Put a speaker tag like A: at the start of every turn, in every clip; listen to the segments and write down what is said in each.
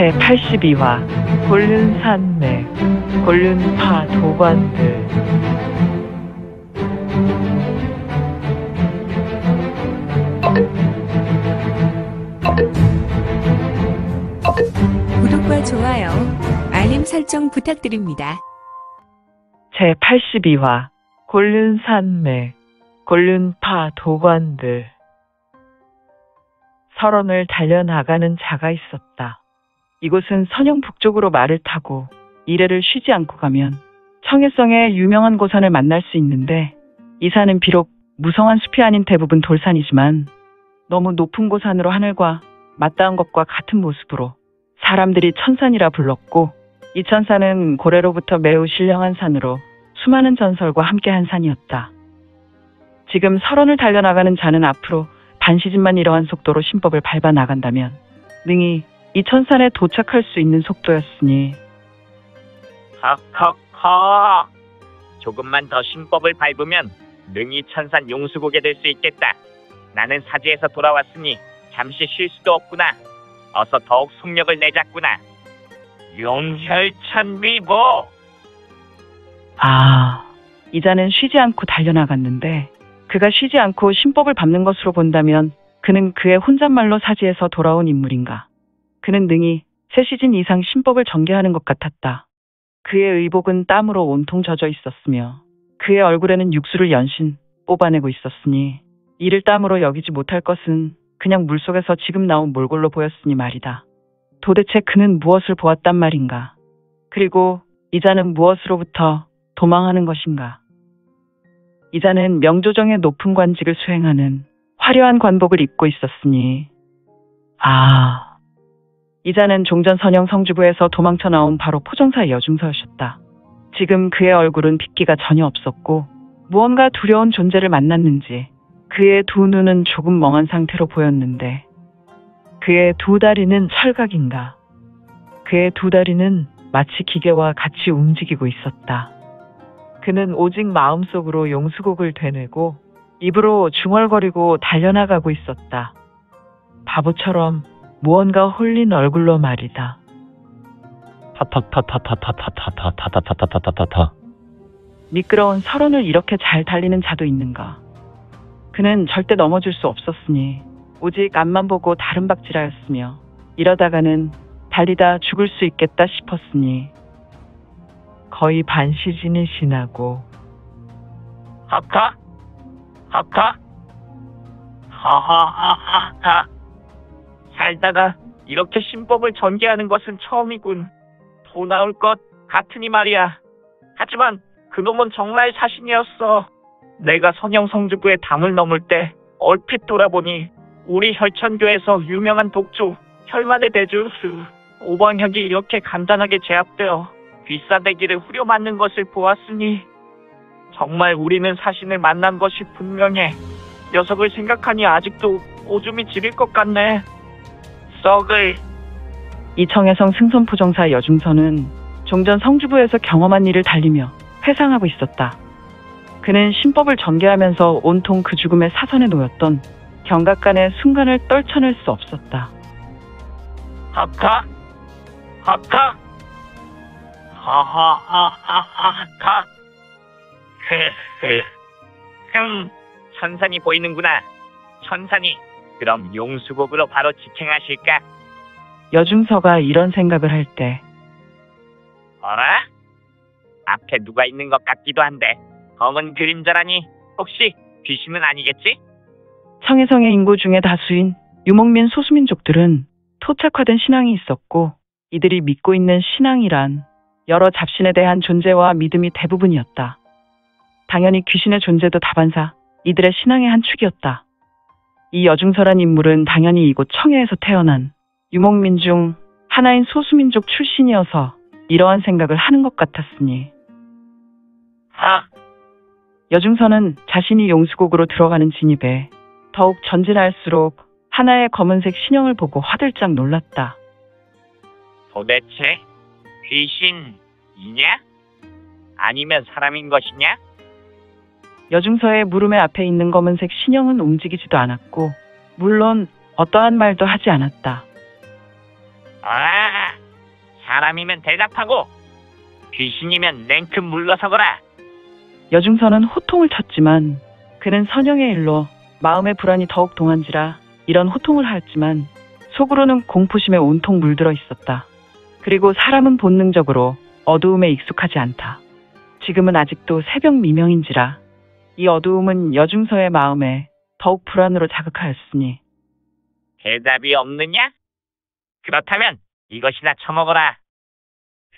A: 제82화 곤륜산맥 곤륜파 도관들.
B: 구독과 좋아요, 알림 설정 부탁드립니다.
A: 제82화 곤륜산맥 곤륜파 도관들. 설원을 달려나가는 자가 있었다. 이곳은 선영 북쪽으로 말을 타고 이래를 쉬지 않고 가면 청해성의 유명한 고산을 만날 수 있는데, 이 산은 비록 무성한 숲이 아닌 대부분 돌산이지만 너무 높은 고산으로 하늘과 맞닿은 것과 같은 모습으로 사람들이 천산이라 불렀고, 이 천산은 고래로부터 매우 신령한 산으로 수많은 전설과 함께한 산이었다. 지금 설원을 달려나가는 자는 앞으로 반시즌만 이러한 속도로 신법을 밟아 나간다면 능히 이 천산에 도착할 수 있는 속도였으니.
C: 헉헉헉, 조금만 더 신법을 밟으면 능히 천산 용수곡에 될 수 있겠다. 나는 사지에서 돌아왔으니 잠시 쉴 수도 없구나. 어서 더욱 속력을 내자꾸나. 용혈천비보.
A: 이자는 쉬지 않고 달려나갔는데, 그가 쉬지 않고 신법을 밟는 것으로 본다면 그는 그의 혼잣말로 사지에서 돌아온 인물인가. 그는 능히 3시즌 이상 신법을 전개하는 것 같았다. 그의 의복은 땀으로 온통 젖어 있었으며 그의 얼굴에는 육수를 연신 뽑아내고 있었으니 이를 땀으로 여기지 못할 것은 그냥 물속에서 지금 나온 몰골로 보였으니 말이다. 도대체 그는 무엇을 보았단 말인가? 그리고 이자는 무엇으로부터 도망하는 것인가? 이자는 명조정의 높은 관직을 수행하는 화려한 관복을 입고 있었으니. 이자는 종전 선영 성주부에서 도망쳐 나온 바로 포정사 여중서였다. 지금 그의 얼굴은 핏기가 전혀 없었고 무언가 두려운 존재를 만났는지 그의 두 눈은 조금 멍한 상태로 보였는데, 그의 두 다리는 철각인가? 그의 두 다리는 마치 기계와 같이 움직이고 있었다. 그는 오직 마음속으로 용수곡을 되뇌고 입으로 중얼거리고 달려나가고 있었다. 바보처럼 무언가 홀린 얼굴로 말이다.
D: 타타타타타타타타타타타타타타타.
A: 미끄러운 설원을 이렇게 잘 달리는 자도 있는가? 그는 절대 넘어질 수 없었으니 오직 앞만 보고 다름박질하였으며, 이러다가는 달리다 죽을 수 있겠다 싶었으니 거의 반시즌이 지나고.
C: 하카? 하하하하하. 살다가 이렇게 신법을 전개하는 것은 처음이군. 도 나올 것 같으니 말이야. 하지만 그놈은 정말 사신이었어. 내가 선영성주부의 담을 넘을 때 얼핏 돌아보니 우리 혈천교에서 유명한 독주 혈만의 대주 오방혁이 이렇게 간단하게 제압되어 뒷사대기를 후려맞는 것을 보았으니 정말 우리는 사신을 만난 것이 분명해. 녀석을 생각하니 아직도 오줌이 지릴 것 같네. 썩을.
A: 이 청해성 승선포정사 여중서는 종전 성주부에서 경험한 일을 달리며 회상하고 있었다. 그는 신법을 전개하면서 온통 그 죽음의 사선에 놓였던 경각간의 순간을 떨쳐낼 수 없었다.
C: 하카? 하하하하하하. 천산이 보이는구나. 천산이. 그럼 용수곡으로 바로 직행하실까?
A: 여중서가 이런 생각을 할 때,
C: 어라? 앞에 누가 있는 것 같기도 한데 검은 그림자라니 혹시 귀신은 아니겠지?
A: 청해성의 인구 중에 다수인 유목민 소수민족들은 토착화된 신앙이 있었고, 이들이 믿고 있는 신앙이란 여러 잡신에 대한 존재와 믿음이 대부분이었다. 당연히 귀신의 존재도 다반사 이들의 신앙의 한 축이었다. 이 여중서란 인물은 당연히 이곳 청해에서 태어난 유목민 중 하나인 소수민족 출신이어서 이러한 생각을 하는 것 같았으니. 여중서는 자신이 용수곡으로 들어가는 진입에 더욱 전진할수록 하나의 검은색 신형을 보고 화들짝 놀랐다.
C: 도대체 귀신이냐? 아니면 사람인 것이냐?
A: 여중서의 무릎의 앞에 있는 검은색 신형은 움직이지도 않았고, 물론 어떠한 말도 하지 않았다.
C: 아, 사람이면 대답하고 귀신이면 냉큼 물러서거라.
A: 여중서는 호통을 쳤지만 그는 선영의 일로 마음의 불안이 더욱 동한지라 이런 호통을 하였지만 속으로는 공포심에 온통 물들어 있었다. 그리고 사람은 본능적으로 어두움에 익숙하지 않다. 지금은 아직도 새벽 미명인지라 이 어두움은 여중서의 마음에 더욱 불안으로 자극하였으니
C: 대답이 없느냐? 그렇다면 이것이나 처먹어라.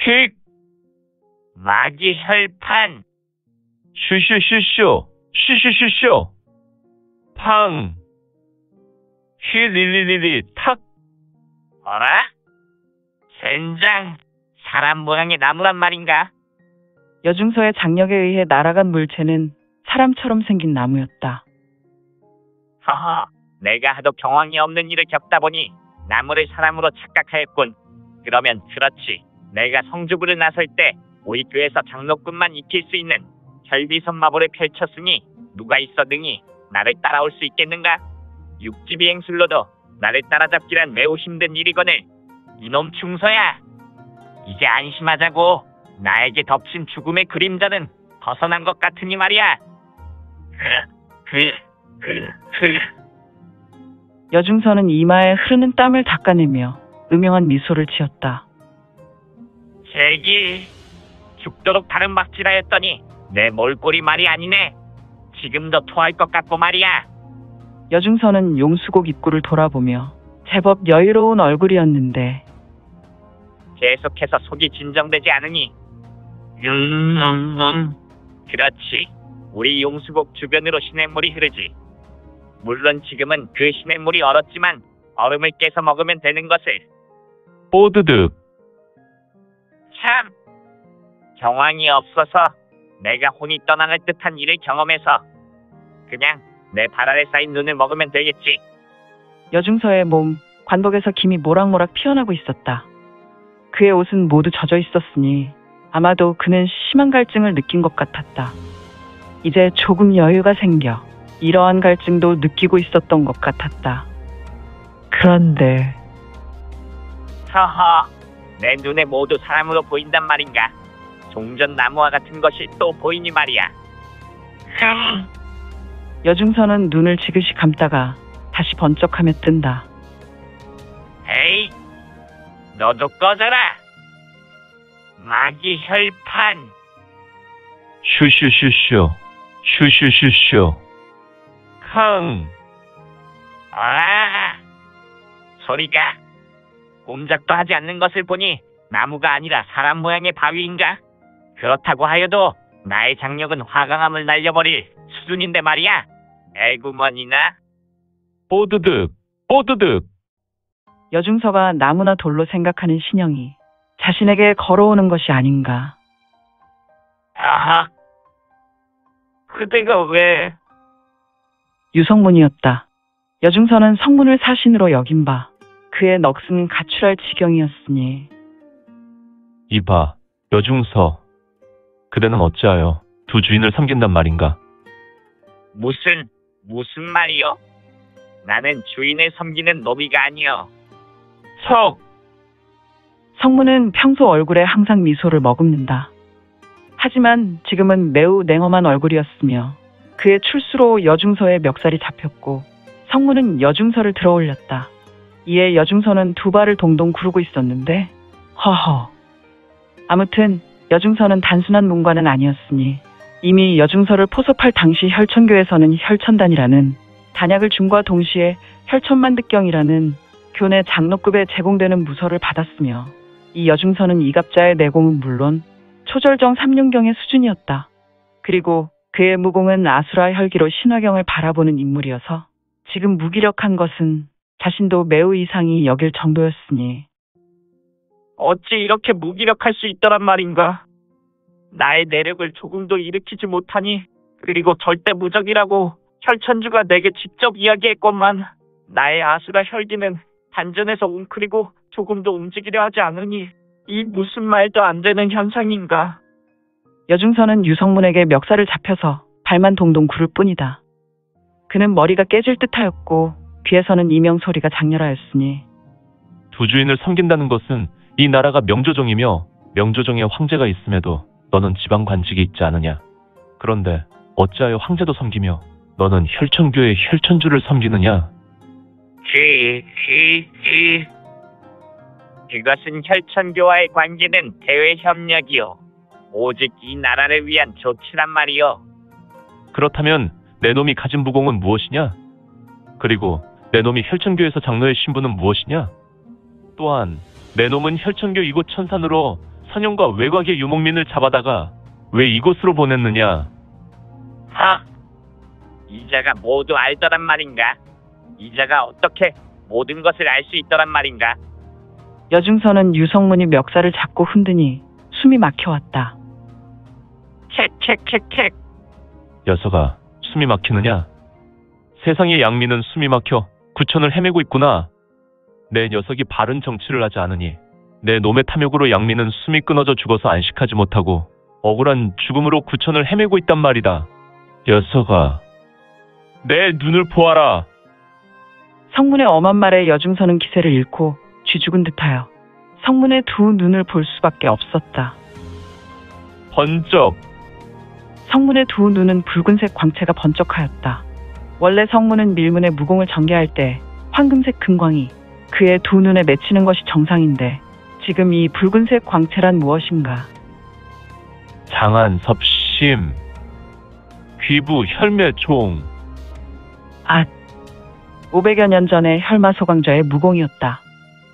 C: 휙! 마귀 혈판.
D: 슈슈슈슈 슈슈슈슈 팡 휘리리리리 탁.
C: 어라? 젠장, 사람 모양의 나무란 말인가?
A: 여중서의 장력에 의해 날아간 물체는 사람처럼 생긴 나무였다.
C: 허허, 내가 하도 경황이 없는 일을 겪다 보니 나무를 사람으로 착각하였군. 그러면 그렇지, 내가 성주부를 나설 때 오이교에서 장로꾼만 익힐 수 있는 결비선마법을 펼쳤으니 누가 있어 능히 나를 따라올 수 있겠는가? 육지비행술로도 나를 따라잡기란 매우 힘든 일이거늘. 이놈 충서야, 이제 안심하자고. 나에게 덮친 죽음의 그림자는 벗어난 것 같으니 말이야.
A: 여중서는 이마에 흐르는 땀을 닦아내며 음영한 미소를 지었다.
C: 제기, 죽도록 다른 막질하였더니 내 몰골이 말이 아니네. 지금도 토할 것 같고 말이야.
A: 여중서는 용수곡 입구를 돌아보며 제법 여유로운 얼굴이었는데
C: 계속해서 속이 진정되지 않으니 그렇지, 우리 용수곡 주변으로 시냇물이 흐르지. 물론 지금은 그 시냇물이 얼었지만 얼음을 깨서 먹으면 되는 것을.
D: 뽀드득.
C: 참, 경황이 없어서 내가 혼이 떠나갈 듯한 일을 경험해서 그냥 내 발 아래 쌓인 눈을 먹으면 되겠지.
A: 여중서의 몸, 관복에서 김이 모락모락 피어나고 있었다. 그의 옷은 모두 젖어 있었으니 아마도 그는 심한 갈증을 느낀 것 같았다. 이제 조금 여유가 생겨 이러한 갈증도 느끼고 있었던 것 같았다. 그런데
C: 허허, 내 눈에 모두 사람으로 보인단 말인가? 종전 나무와 같은 것이 또 보이니 말이야.
A: 여중서는 눈을 지그시 감다가 다시 번쩍하며 뜬다.
C: 에이, 너도 꺼져라. 마귀 혈판.
D: 슈슈슈슈 슈슈슈슈 캉.
C: 아, 소리가 꼼짝도 하지 않는 것을 보니 나무가 아니라 사람 모양의 바위인가? 그렇다고 하여도 나의 장력은 화강암을 날려버릴 수준인데 말이야. 애구머니나.
D: 뽀드득 뽀드득.
A: 여중서가 나무나 돌로 생각하는 신형이 자신에게 걸어오는 것이 아닌가.
C: 아하, 그대가 왜?
A: 유성문이었다. 여중서는 성문을 사신으로 여긴 바 그의 넋은 가출할 지경이었으니
D: 이봐, 여중서. 그대는 어찌하여 두 주인을 섬긴단 말인가?
C: 무슨 말이요? 나는 주인을 섬기는 노비가 아니여.
A: 성문은 평소 얼굴에 항상 미소를 머금는다. 하지만 지금은 매우 냉엄한 얼굴이었으며 그의 출수로 여중서의 멱살이 잡혔고 성문은 여중서를 들어올렸다. 이에 여중서는 두 발을 동동 구르고 있었는데 허허. 아무튼 여중서는 단순한 문관은 아니었으니 이미 여중서를 포섭할 당시 혈천교에서는 혈천단이라는 단약을 줌과 동시에 혈천만득경이라는 교내 장로급에 제공되는 무서를 받았으며 이 여중서는 이갑자의 내공은 물론 초절정 삼륜경의 수준이었다. 그리고 그의 무공은 아수라 혈기로 신화경을 바라보는 인물이어서 지금 무기력한 것은 자신도 매우 이상히 여길 정도였으니
C: 어찌 이렇게 무기력할 수 있더란 말인가? 나의 내력을 조금도 일으키지 못하니, 그리고 절대 무적이라고 혈천주가 내게 직접 이야기했건만 나의 아수라 혈기는 단전에서 웅크리고 조금도 움직이려 하지 않으니 이 무슨 말도 안 되는 현상인가?
A: 여중서는 유성문에게 멱살을 잡혀서 발만 동동 구를 뿐이다. 그는 머리가 깨질 듯하였고 귀에서는 이명 소리가 장렬하였으니
D: 두 주인을 섬긴다는 것은 이 나라가 명조정이며 명조정에 황제가 있음에도 너는 지방 관직이 있지 않으냐? 그런데 어찌하여 황제도 섬기며 너는 혈천교의 혈천주를 섬기느냐?
C: 그것은 혈천교와의 관계는 대외 협력이요. 오직 이 나라를 위한 조치란 말이요.
D: 그렇다면 내 놈이 가진 무공은 무엇이냐? 그리고 내 놈이 혈천교에서 장로의 신분은 무엇이냐? 또한 내 놈은 혈천교 이곳 천산으로 선영과 외곽의 유목민을 잡아다가 왜 이곳으로 보냈느냐?
C: 이자가 모두 알더란 말인가? 이자가 어떻게 모든 것을 알 수 있더란 말인가?
A: 여중서는 유성문이 멱살을 잡고 흔드니 숨이 막혀왔다.
C: 캑.
D: 녀석아, 숨이 막히느냐? 세상의 양민은 숨이 막혀 구천을 헤매고 있구나. 내 녀석이 바른 정치를 하지 않으니 내 놈의 탐욕으로 양민은 숨이 끊어져 죽어서 안식하지 못하고 억울한 죽음으로 구천을 헤매고 있단 말이다. 녀석아, 내 눈을 보아라.
A: 성문의 엄한 말에 여중서는 기세를 잃고 쥐죽은 듯하여 성문의 두 눈을 볼 수밖에 없었다.
D: 번쩍.
A: 성문의 두 눈은 붉은색 광채가 번쩍하였다. 원래 성문은 밀문의 무공을 전개할 때 황금색 금광이 그의 두 눈에 맺히는 것이 정상인데 지금 이 붉은색 광채란 무엇인가?
D: 장안섭심, 귀부 혈매총.
A: 500여 년 전의 혈마 소강자의 무공이었다.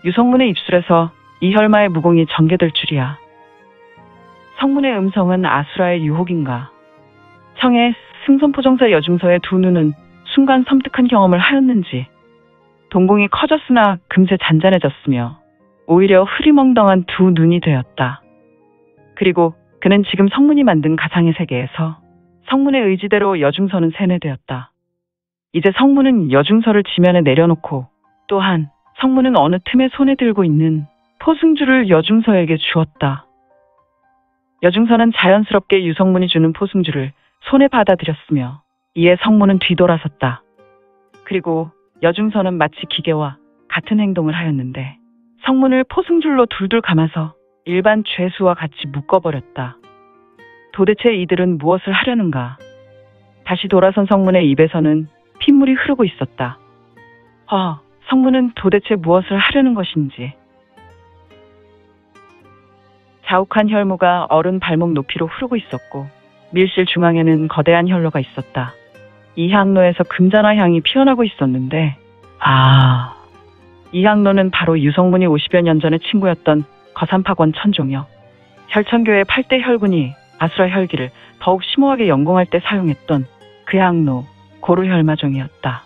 A: 유성문의 입술에서 이 혈마의 무공이 전개될 줄이야. 성문의 음성은 아수라의 유혹인가? 청의 승선포정사 여중서의 두 눈은 순간 섬뜩한 경험을 하였는지 동공이 커졌으나 금세 잔잔해졌으며 오히려 흐리멍덩한 두 눈이 되었다. 그리고 그는 지금 성문이 만든 가상의 세계에서 성문의 의지대로 여중서는 세뇌되었다. 이제 성문은 여중서를 지면에 내려놓고 또한 성문은 어느 틈에 손에 들고 있는 포승주를 여중서에게 주었다. 여중서는 자연스럽게 유성문이 주는 포승주를 손에 받아들였으며 이에 성문은 뒤돌아섰다. 그리고 여중서는 마치 기계와 같은 행동을 하였는데 성문을 포승줄로 둘둘 감아서 일반 죄수와 같이 묶어버렸다. 도대체 이들은 무엇을 하려는가? 다시 돌아선 성문의 입에서는 핏물이 흐르고 있었다. 성문은 도대체 무엇을 하려는 것인지. 자욱한 혈무가 어른 발목 높이로 흐르고 있었고 밀실 중앙에는 거대한 혈로가 있었다. 이 향로에서 금잔화 향이 피어나고 있었는데 이 향로는 바로 유성문이 50여 년 전의 친구였던 거산파권 천종이요. 혈천교의 8대 혈군이 아수라 혈기를 더욱 심오하게 연공할 때 사용했던 그 향로 고루혈마종이었다.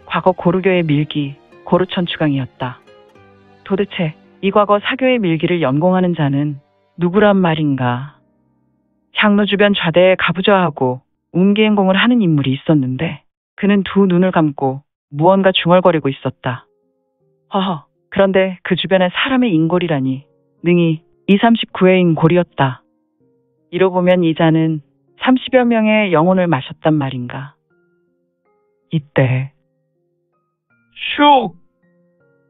A: 과거 고루교의 밀기 고루천추강이었다. 도대체 이 과거 사교의 밀기를 연공하는 자는 누구란 말인가? 향로 주변 좌대에 가부좌하고 운기행공을 하는 인물이 있었는데 그는 두 눈을 감고 무언가 중얼거리고 있었다. 그런데 그 주변에 사람의 인골이라니 능히 239회인 골이었다. 이러고 보면 이 자는 30여 명의 영혼을 마셨단 말인가. 이때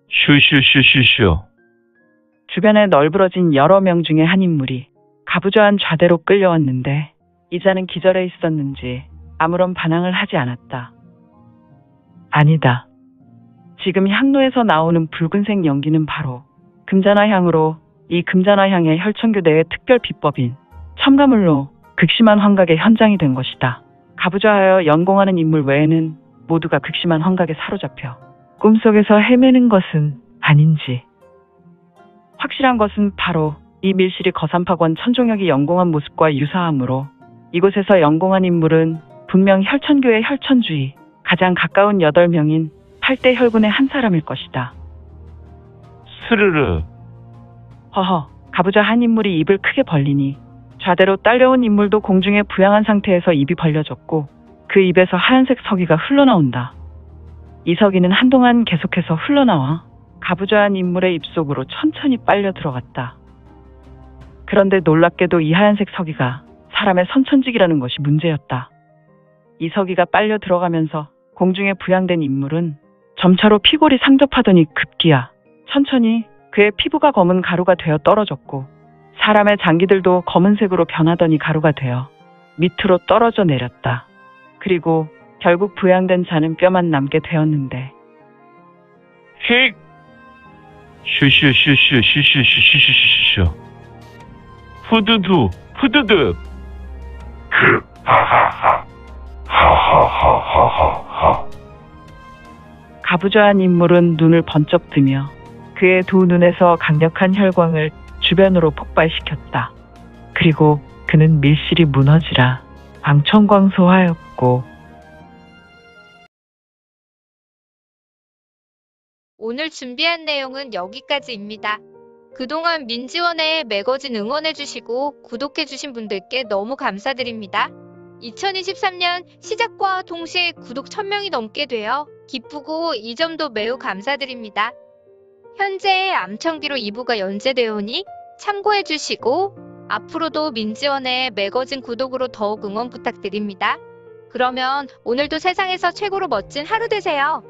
D: 슈슈슈슈슈.
A: 주변에 널브러진 여러 명 중에 한 인물이 가부좌한 좌대로 끌려왔는데 이 자는 기절해 있었는지 아무런 반항을 하지 않았다. 아니다. 지금 향로에서 나오는 붉은색 연기는 바로 금잔화 향으로 이 금잔화 향의 혈천교 내의 특별 비법인 첨가물로 극심한 환각의 현장이 된 것이다. 가부좌하여 연공하는 인물 외에는 모두가 극심한 환각에 사로잡혀 꿈속에서 헤매는 것은 아닌지. 확실한 것은 바로 이 밀실이 거산파권 천종혁이 연공한 모습과 유사하므로 이곳에서 연공한 인물은 분명 혈천교의 혈천주의 가장 가까운 8명인 8대 혈군의 한 사람일 것이다.
D: 스르르.
A: 가부좌 한 인물이 입을 크게 벌리니 좌대로 딸려온 인물도 공중에 부양한 상태에서 입이 벌려졌고 그 입에서 하얀색 석이가 흘러나온다. 이 석이는 한동안 계속해서 흘러나와 가부좌한 인물의 입속으로 천천히 빨려 들어갔다. 그런데 놀랍게도 이 하얀색 석이가 사람의 선천직이라는 것이 문제였다. 이 석이가 빨려 들어가면서 공중에 부양된 인물은 점차로 피골이 상접하더니 급기야 천천히 그의 피부가 검은 가루가 되어 떨어졌고 사람의 장기들도 검은색으로 변하더니 가루가 되어 밑으로 떨어져 내렸다. 그리고 결국 부양된 자는 뼈만 남게 되었는데
D: 힉! 슈슈슈슈슈슈슈슈슈슈. 후두두, 후두두.
A: 가부좌한 인물은 눈을 번쩍 뜨며 그의 두 눈에서 강력한 혈광을 주변으로 폭발시켰다. 그리고 그는 밀실이 무너지라 광천광소하였고
E: 오늘 준비한 내용은 여기까지입니다. 그동안 민지원의 매거진 응원해주시고 구독해주신 분들께 너무 감사드립니다. 2023년 시작과 동시에 구독 1000명이 넘게 되어 기쁘고 이 점도 매우 감사드립니다. 현재 암청기로 2부가 연재되오니 참고해주시고 앞으로도 민지원의 매거진 구독으로 더욱 응원 부탁드립니다. 그러면 오늘도 세상에서 최고로 멋진 하루 되세요.